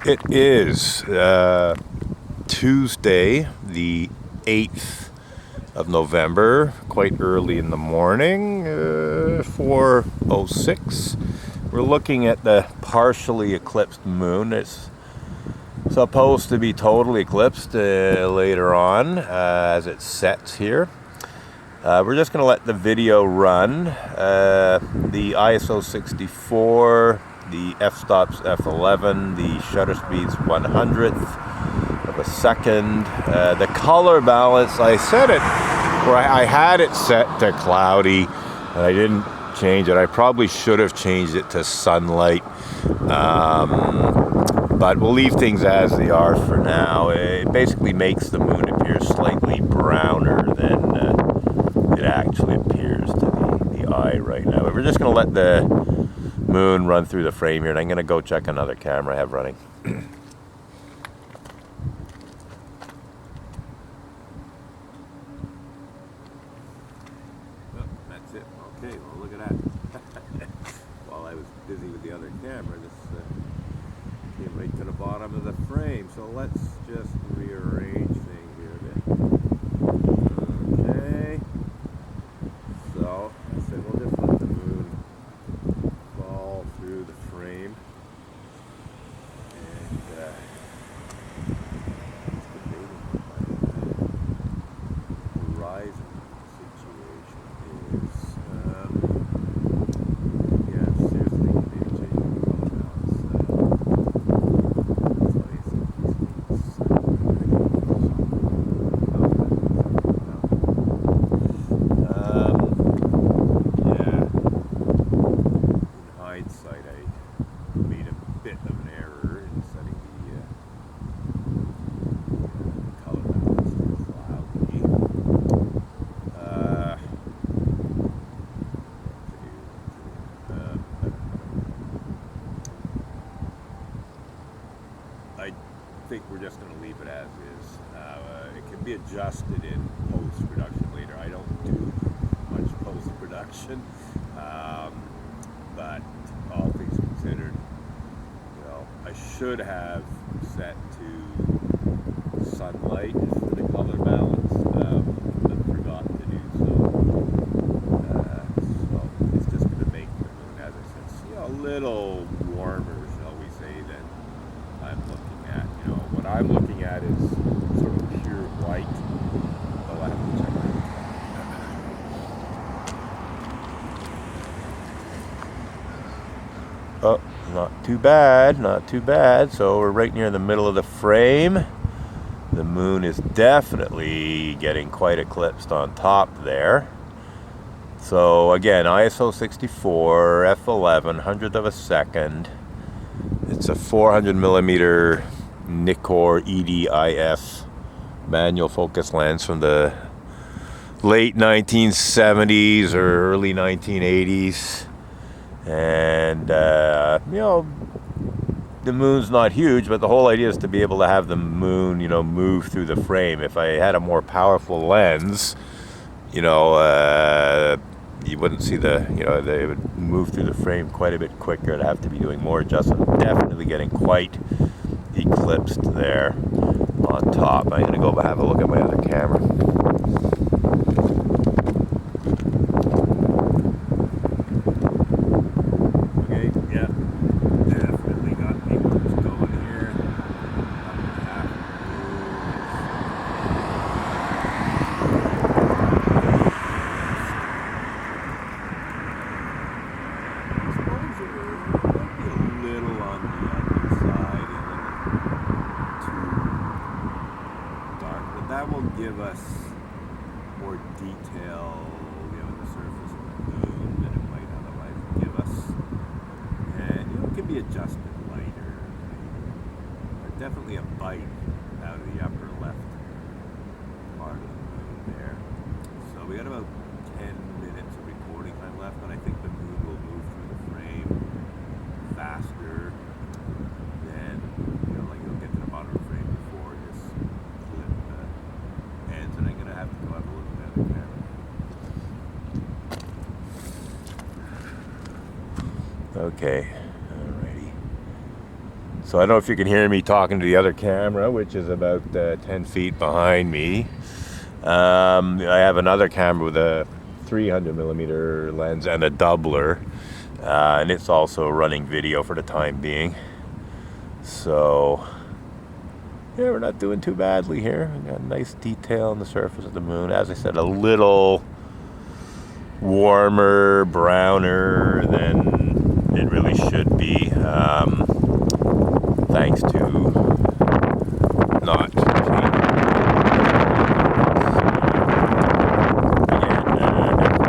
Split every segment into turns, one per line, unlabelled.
It is Tuesday, the 8th of November, quite early in the morning, 4:06. We're looking at the partially eclipsed moon. It's supposed to be totally eclipsed later on as it sets here. We're just going to let the video run. The ISO 64, the f-stop's f11, the shutter speed's 100th of a second. The color balance, I set it, or I had it set to cloudy, and I didn't change it. I probably should have changed it to sunlight, but we'll leave things as they are for now. It basically makes the moon appear slightly browner than it actually appears to the eye right now. But we're just going to let the moon run through the frame here, and I'm going to go check another camera I have running. That's it. Okay, well, look at that. While I was busy with the other camera, this came right to the bottom of the frame. So let's just rearrange things here a bit. Okay. So I said we'll just let the moon fall through the frame, and horizon situation is yeah, seriously, maybe changing the color balance. I think we're just going to leave it as is. It can be adjusted in post-production later. I don't do much post-production, but all things considered, I should have set to sunlight for the color balance, but forgot to do so. So it's just going to make the moon, as I said, a little warmer, shall we say, than I'm looking at. What I'm looking at is sort of pure white. Oh, I have to check that. Oh, not too bad, not too bad. So we're right near the middle of the frame. The moon is definitely getting quite eclipsed on top there. So again, ISO 64, f11, 100th of a second. It's a 400mm Nikkor EDIF manual focus lens from the late 1970s or early 1980s. And, the moon's not huge, but the whole idea is to be able to have the moon, move through the frame. If I had a more powerful lens, you wouldn't see they would move through the frame quite a bit quicker. I'd have to be doing more adjustment. Definitely getting quite eclipsed there on top. I'm going to go have a look at my other camera. Okay, yeah, definitely got eclipse going here. That will give us more detail, in the surface of the moon than it might otherwise give us. And it can be adjusted lighter. There's definitely a bite out of the upper left part of the moon there. So we got about 10 minutes of recording time left, but I think the moon will move through the frame faster than, you'll get to the bottom of the frame before this clip ends, and I'm going to have to go have a look at the other camera. Okay, alrighty. So I don't know if you can hear me talking to the other camera, which is about 10 feet behind me. I have another camera with a 300mm lens and a doubler, and it's also running video for the time being. So yeah, we're not doing too badly here. We got a nice detail on the surface of the moon. As I said, a little warmer, browner than it really should be, thanks to not changing. Again,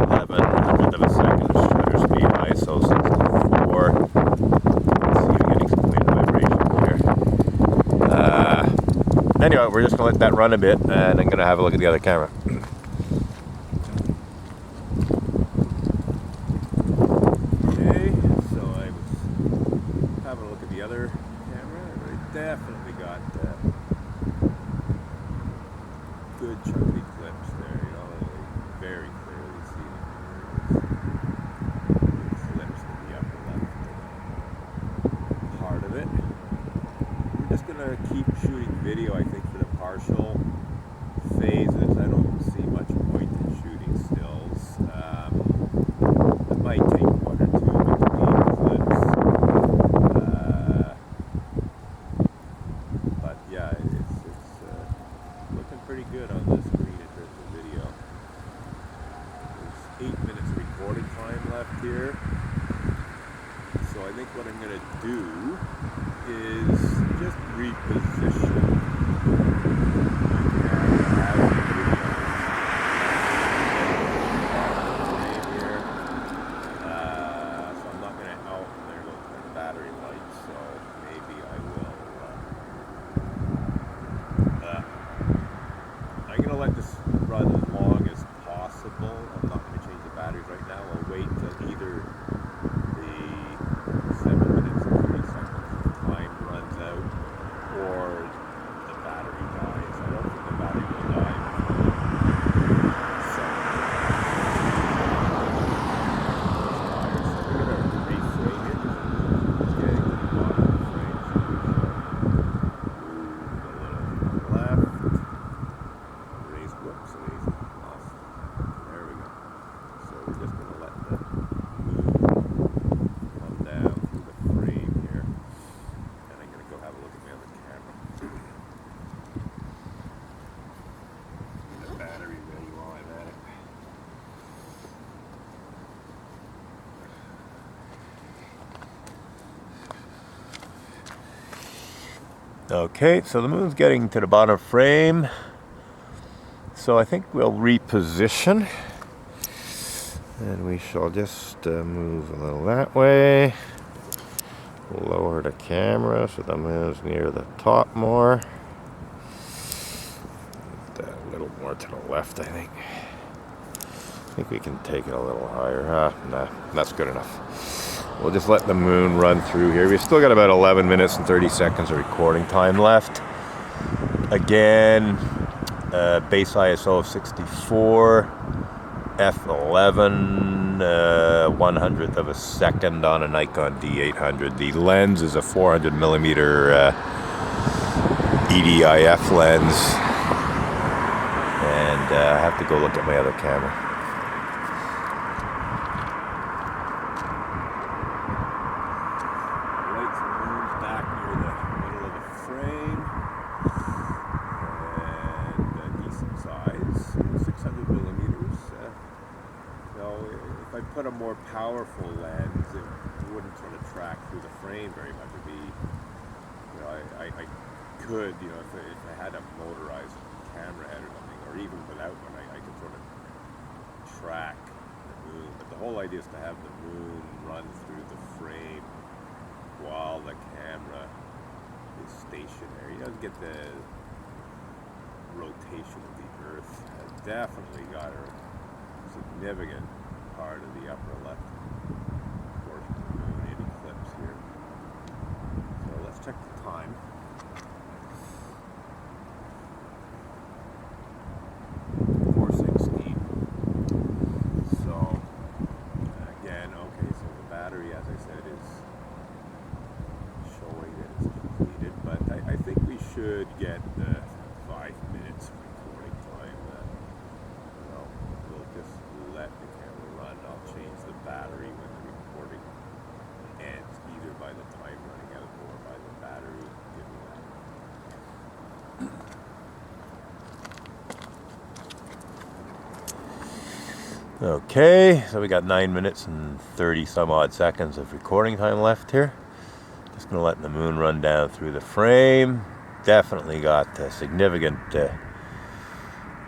1100th of a second shutter speed, ISO 64. Let's see, we're getting some wind vibration here. Anyway, we're just gonna let that run a bit, and I'm gonna have a look at the other camera. Definitely got good chunky clips there, you know, very clearly see the clips in the upper left part of it. We're just going to keep shooting video, I think, for the partial phases. I don't see much point in shooting stills. It might take one or two between clips. Yeah, it's looking pretty good on this screen in terms of video. There's 8 minutes recording time left here. So I think what I'm going to do is just reposition my camera here. So I'm not going to out, and there goes my battery light, so maybe I will. I'm going to let this run as long as possible. I'm not going to change the batteries right now. I'll wait till either the 7 minutes and 30 seconds time runs out or the battery dies. I don't think the battery will die before 7 minutes. So we're going to reframe it. It's getting to the bottom of the frame. Move a little left. Whoops, amazing. Off. There we go. So we're just going to let the moon come down through the frame here. And I'm going to go have a look at my other camera. Get the battery ready while I'm at it. Okay, so the moon's getting to the bottom frame. So I think we'll reposition, and we shall just move a little that way, lower the camera so the moon's near the top more, a little more to the left. I think we can take it a little higher. Nah, that's good enough. We'll just let the moon run through here. We've still got about 11 minutes and 30 seconds of recording time left. Again, base ISO of 64, f11, 100th of a second on a Nikon D810. The lens is a 400mm EDIF lens, and I have to go look at my other camera. Lights and moons back near the middle of the frame. Size, 600mm. So if I put a more powerful lens, it wouldn't sort of track through the frame very much. It'd be, you know, I could, you know, if I had a motorized camera head or something, or even without one, I could sort of track the moon. But the whole idea is to have the moon run through the frame while the camera is stationary. You know, to get the rotation of the Earth has definitely got a significant part of the upper left portion of the moon in eclipse here. So let's check the time. So again, okay, so the battery, as I said, is showing that it's should get 5 minutes recording time. Well, we'll just let the camera run. I'll change the battery when the recording ends, either by the time running out or by the battery giving out. Okay, so we got 9 minutes and 30 some odd seconds of recording time left here. Just going to let the moon run down through the frame. Definitely got a significant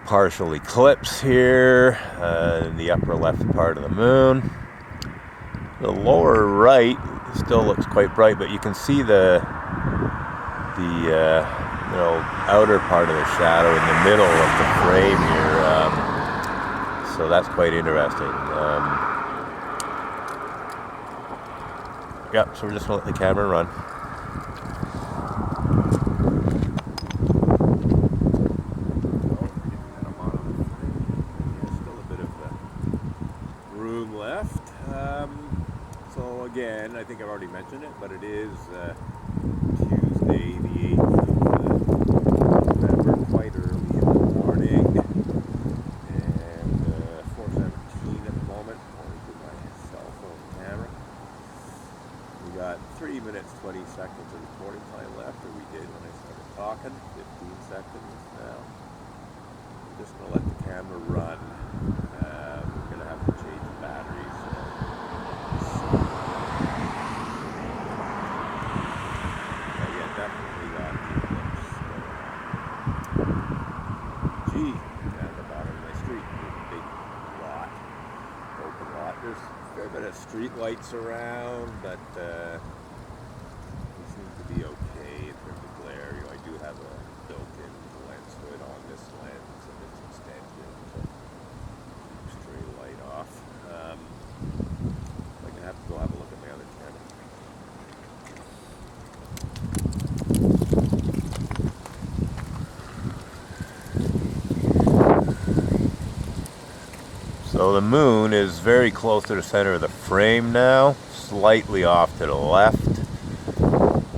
partial eclipse here in the upper left part of the moon. The lower right still looks quite bright, but you can see the outer part of the shadow in the middle of the frame here. So that's quite interesting. Yeah, so we're just going to let the camera run. There's still a bit of room left. So again, I think I've already mentioned it, but it is Tuesday the 8th of November, quite early in the morning. We got 3 minutes 20 seconds of recording time left, or we did when I started talking. 15 seconds now. I'm just going to let the camera run. We're going to have to change batteries. Yeah, definitely got the eclipse. Gee, at the bottom of my street, there's a big lot, open lot. There's a fair bit of street lights around, but they seem to be okay in terms of glare. I do have a built-in lens hood on this lens and its extension to keep stray light off. I'm going to have to go have a look at my other camera. So the moon is very close to the center of the frame now, slightly off to the left,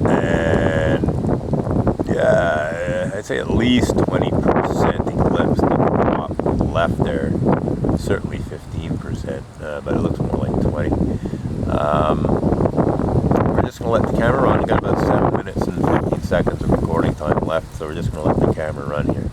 and yeah, I'd say at least 20% eclipse to the top left there, certainly 15%, but it looks more like 20. We're just going to let the camera run. We've got about 7 minutes and 15 seconds of recording time left, so we're just going to let the camera run here.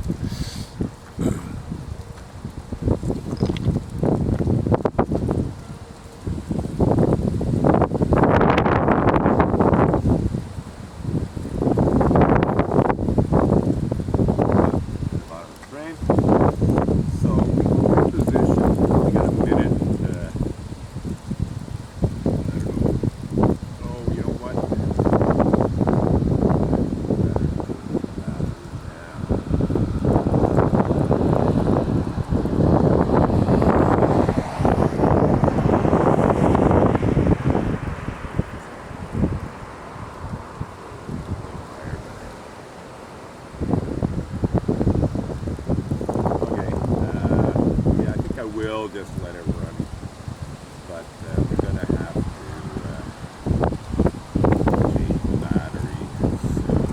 We'll just let it run, but we're going to have to change the battery soon.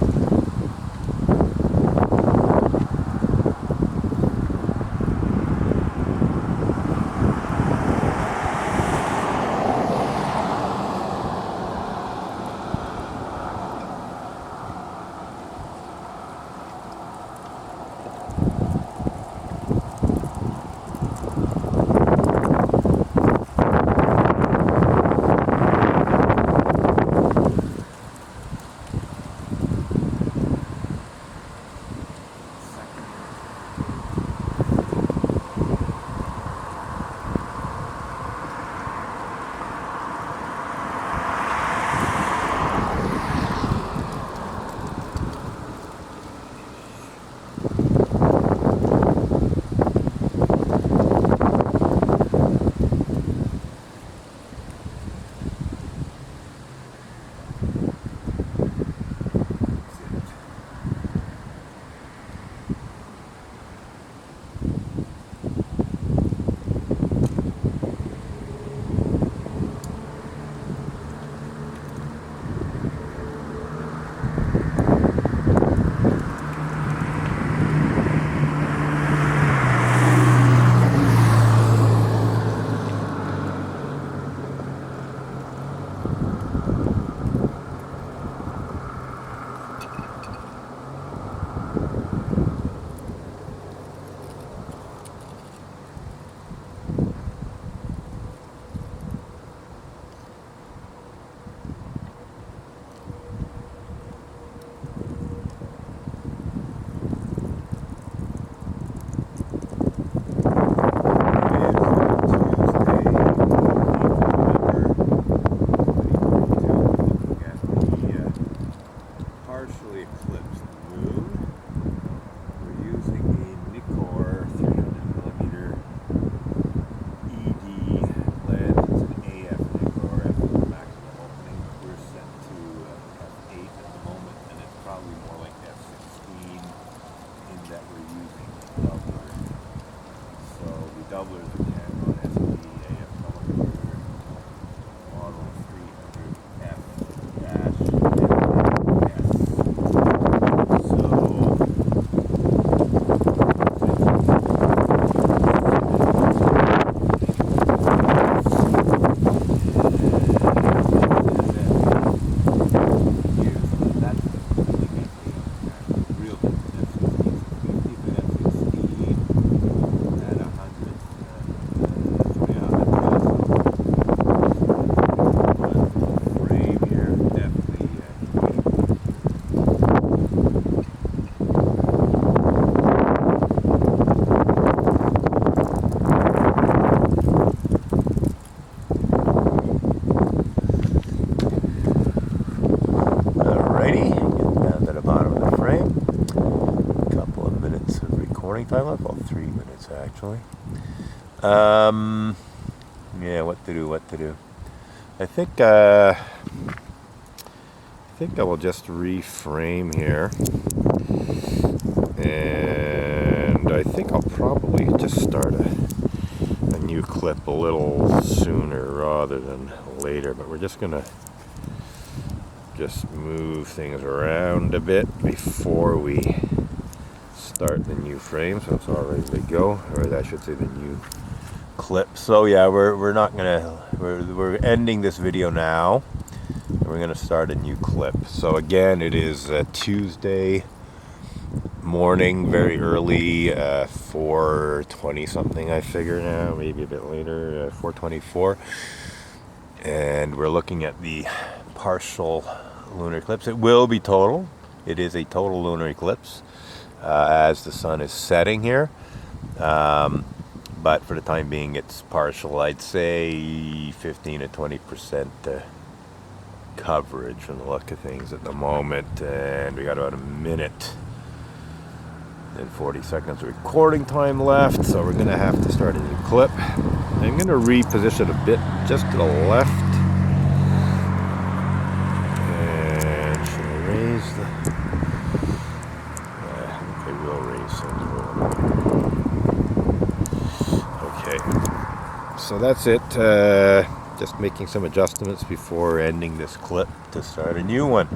Eclipse moon. We're using the Nikkor 300mm ED lens. It's an AF Nikkor f maximum opening. We're set to f8 at the moment, and it's probably more like f16 in that we're using a doubler. So the doubler is a Canon SD AF color model 300 f-S. Time left, well, 3 minutes actually. Yeah, what to do. I think I will just reframe here, and I think I'll probably just start a new clip a little sooner rather than later, but we're just gonna move things around a bit before we start the new frame, so it's all ready to go, or I should say the new clip. So yeah, we're ending this video now, and we're gonna start a new clip. So again, it is Tuesday morning, very early, 4:20 something I figure now, maybe a bit later, 4:24, and we're looking at the partial lunar eclipse. It will be total. It is a total lunar eclipse. As the sun is setting here, but for the time being it's partial. I'd say 15 to 20% coverage from the look of things at the moment, and we got about a minute and 40 seconds of recording time left, so we're gonna have to start a new clip. I'm gonna reposition a bit just to the left, and should I raise the okay, so that's it. Just making some adjustments before ending this clip to start a new one.